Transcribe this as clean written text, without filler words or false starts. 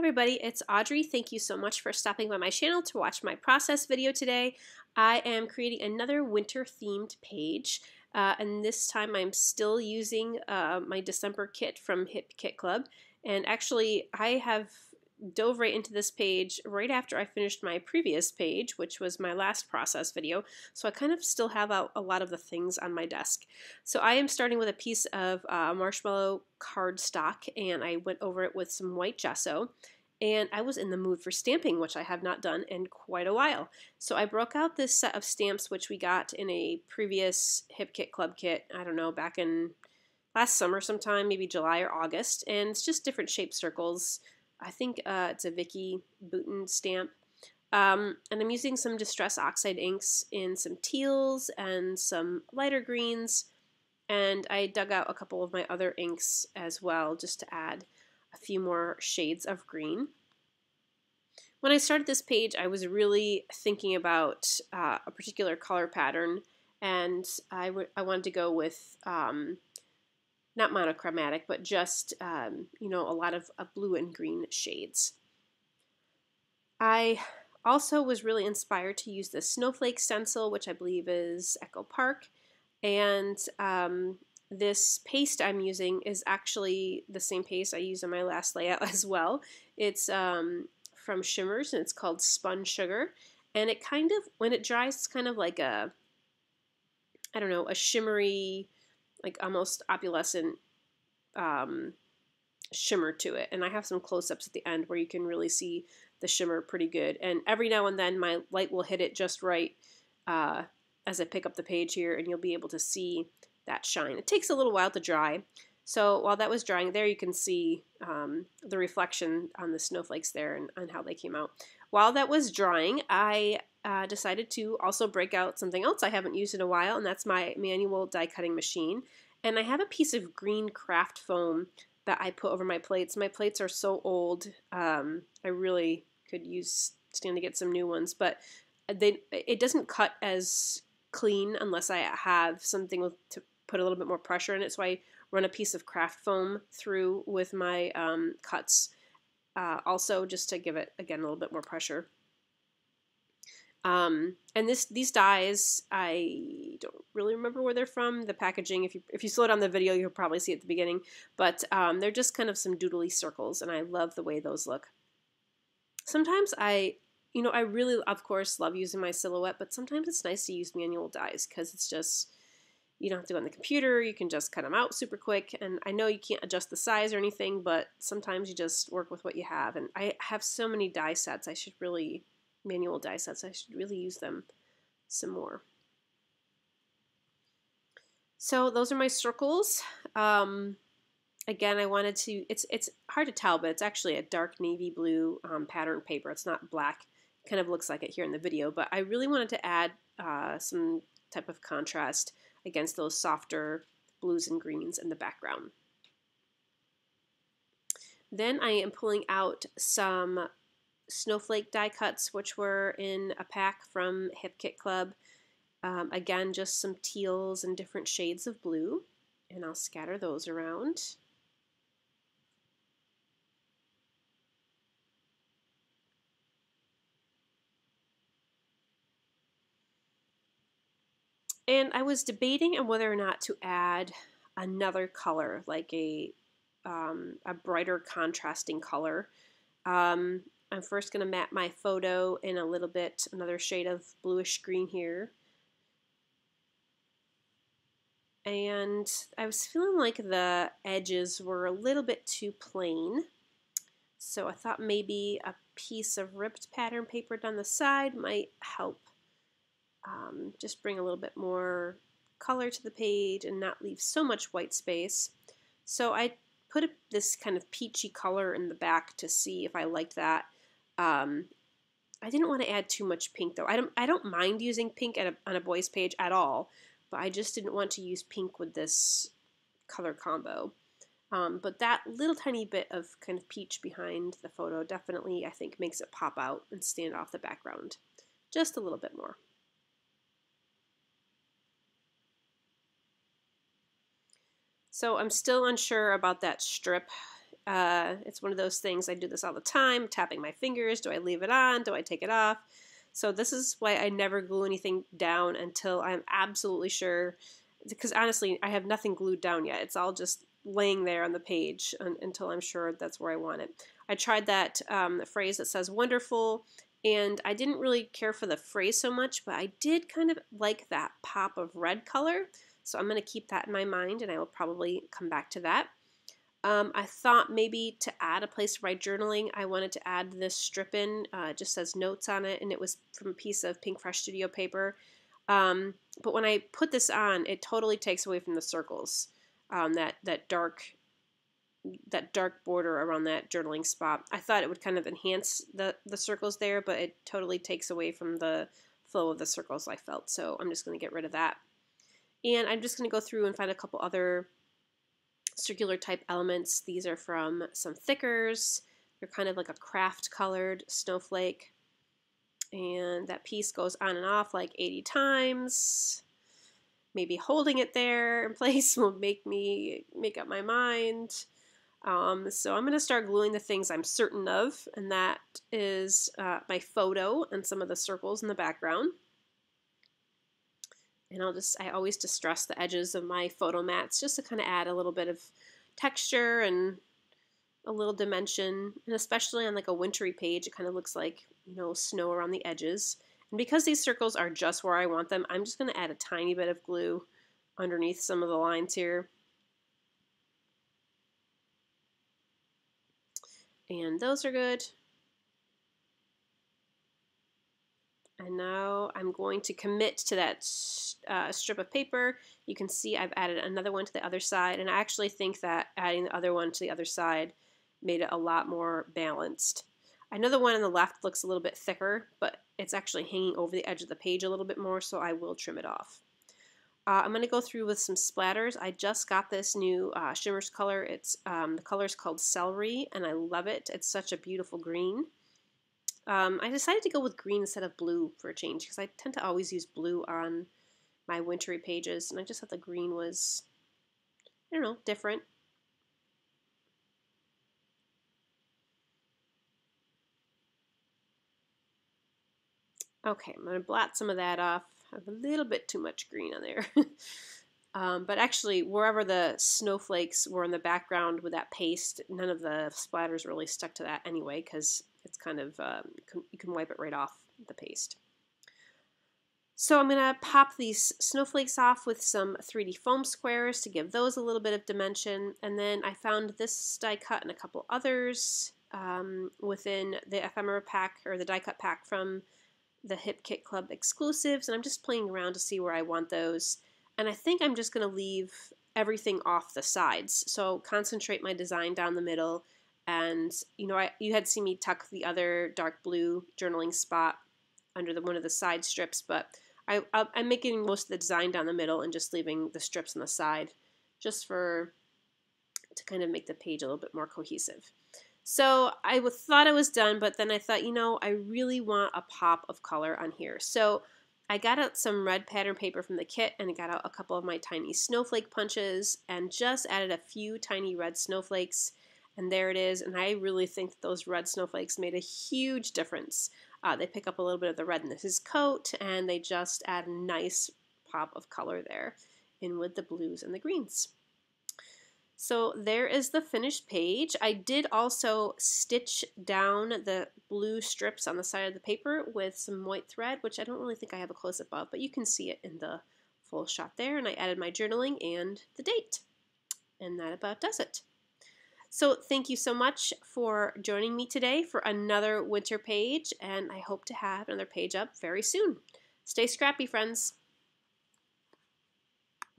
everybody, it's Audrey. Thank you so much for stopping by my channel to watch my process video today. I am creating another winter themed page and this time I'm still using my December kit from Hip Kit Club, and actually I have dove right into this page right after I finished my previous page, which was my last process video, so I kind of still have a lot of the things on my desk. So I am starting with a piece of marshmallow cardstock, and I went over it with some white gesso, and I was in the mood for stamping, which I have not done in quite a while. So I broke out this set of stamps which we got in a previous Hip Kit Club kit, I don't know, back in last summer sometime, maybe July or August, and it's just different shaped circles. I think it's a Vicky Bouton stamp. And I'm using some Distress Oxide inks in some teals and some lighter greens. And I dug out a couple of my other inks as well, just to add a few more shades of green. When I started this page, I was really thinking about a particular color pattern, and I wanted to go with not monochromatic, but just, you know, a lot of blue and green shades. I also was really inspired to use the snowflake stencil, which I believe is Echo Park, and this paste I'm using is actually the same paste I used in my last layout as well. It's from Shimmers, and it's called Spun Sugar, and it kind of, when it dries, it's kind of like a, I don't know, a shimmery, like almost opalescent shimmer to it. And I have some close-ups at the end where you can really see the shimmer pretty good. And every now and then my light will hit it just right as I pick up the page here, and you'll be able to see that shine. It takes a little while to dry. So while that was drying, there you can see the reflection on the snowflakes there and how they came out. While that was drying, I decided to also break out something else I haven't used in a while, and that's my manual die cutting machine. And I have a piece of green craft foam that I put over my plates. My plates are so old, I really could stand to get some new ones, but it doesn't cut as clean unless I have something to put a little bit more pressure in it, so I run a piece of craft foam through with my cuts, also just to give it, again, a little bit more pressure. And these dies, I don't really remember where they're from. The packaging, if you slow down the video, you'll probably see it at the beginning. But they're just kind of some doodly circles, and I love the way those look. Sometimes I really, of course, love using my silhouette, but sometimes it's nice to use manual dies because it's just, you don't have to go on the computer. You can just cut them out super quick. And I know you can't adjust the size or anything, but sometimes you just work with what you have. And I have so many die sets. Manual die sets, I should really use them some more. So those are my circles. Again, I wanted to, it's hard to tell, but it's actually a dark navy blue pattern paper. It's not black. It kind of looks like it here in the video, but I really wanted to add some type of contrast against those softer blues and greens in the background. Then I am pulling out some snowflake die cuts, which were in a pack from Hip Kit Club. Again, just some teals and different shades of blue, and I'll scatter those around. And I was debating on whether or not to add another color, like a brighter contrasting color. I'm first going to map my photo in a little bit, another shade of bluish green here. And I was feeling like the edges were a little bit too plain, so I thought maybe a piece of ripped pattern paper down the side might help just bring a little bit more color to the page and not leave so much white space. So I put this kind of peachy color in the back to see if I liked that. I didn't want to add too much pink though. I don't mind using pink on a boy's page at all, but I just didn't want to use pink with this color combo. But that little tiny bit of kind of peach behind the photo definitely, I think, makes it pop out and stand off the background just a little bit more. So I'm still unsure about that strip It's one of those things, I do this all the time, tapping my fingers. Do I leave it on? Do I take it off? So this is why I never glue anything down until I'm absolutely sure, because honestly, I have nothing glued down yet. It's all just laying there on the page until I'm sure that's where I want it. I tried that phrase that says wonderful, and I didn't really care for the phrase so much, but I did kind of like that pop of red color. So I'm going to keep that in my mind, and I will probably come back to that. I thought maybe to add a place to write journaling, I wanted to add this strip in. It just says notes on it, and it was from a piece of Pink Fresh Studio paper. But when I put this on, it totally takes away from the circles, that dark border around that journaling spot. I thought it would kind of enhance the circles there, but it totally takes away from the flow of the circles, I felt. So I'm just going to get rid of that. And I'm just going to go through and find a couple other circular type elements. These are from some thickers. They're kind of like a craft colored snowflake. And that piece goes on and off like 80 times. Maybe holding it there in place will make me make up my mind. So I'm going to start gluing the things I'm certain of, and that is my photo and some of the circles in the background. And I always distress the edges of my photo mats just to kind of add a little bit of texture and a little dimension. And especially on like a wintry page, it kind of looks like, you know, snow around the edges. And because these circles are just where I want them, I'm just going to add a tiny bit of glue underneath some of the lines here. And those are good. And now I'm going to commit to that strip of paper. You can see I've added another one to the other side, and I actually think that adding the other one to the other side made it a lot more balanced. I know the one on the left looks a little bit thicker, but it's actually hanging over the edge of the page a little bit more, so I will trim it off. I'm going to go through with some splatters. I just got this new Shimmers color. It's the color is called Celery, and I love it. It's such a beautiful green. I decided to go with green instead of blue for a change because I tend to always use blue on my wintry pages, and I just thought the green was, I don't know, different. Okay, I'm going to blot some of that off. I have a little bit too much green on there. But actually, wherever the snowflakes were in the background with that paste, none of the splatters really stuck to that anyway because it's kind of, you can wipe it right off the paste. So I'm going to pop these snowflakes off with some 3D foam squares to give those a little bit of dimension. And then I found this die cut and a couple others within the ephemera pack or the die cut pack from the Hip Kit Club exclusives. And I'm just playing around to see where I want those. And I think I'm just going to leave everything off the sides. So concentrate my design down the middle. And, you know, you had seen me tuck the other dark blue journaling spot under one of the side strips, but I'm making most of the design down the middle and just leaving the strips on the side just to kind of make the page a little bit more cohesive. So I thought I was done, but then I thought, you know, I really want a pop of color on here. So I got out some red pattern paper from the kit and I got out a couple of my tiny snowflake punches and just added a few tiny red snowflakes. And there it is, and I really think that those red snowflakes made a huge difference. They pick up a little bit of the red in his coat, and they just add a nice pop of color there in with the blues and the greens. So there is the finished page. I did also stitch down the blue strips on the side of the paper with some white thread, which I don't really think I have a close-up of, but you can see it in the full shot there. And I added my journaling and the date. And that about does it. So thank you so much for joining me today for another winter page, and I hope to have another page up very soon. Stay scrappy, friends.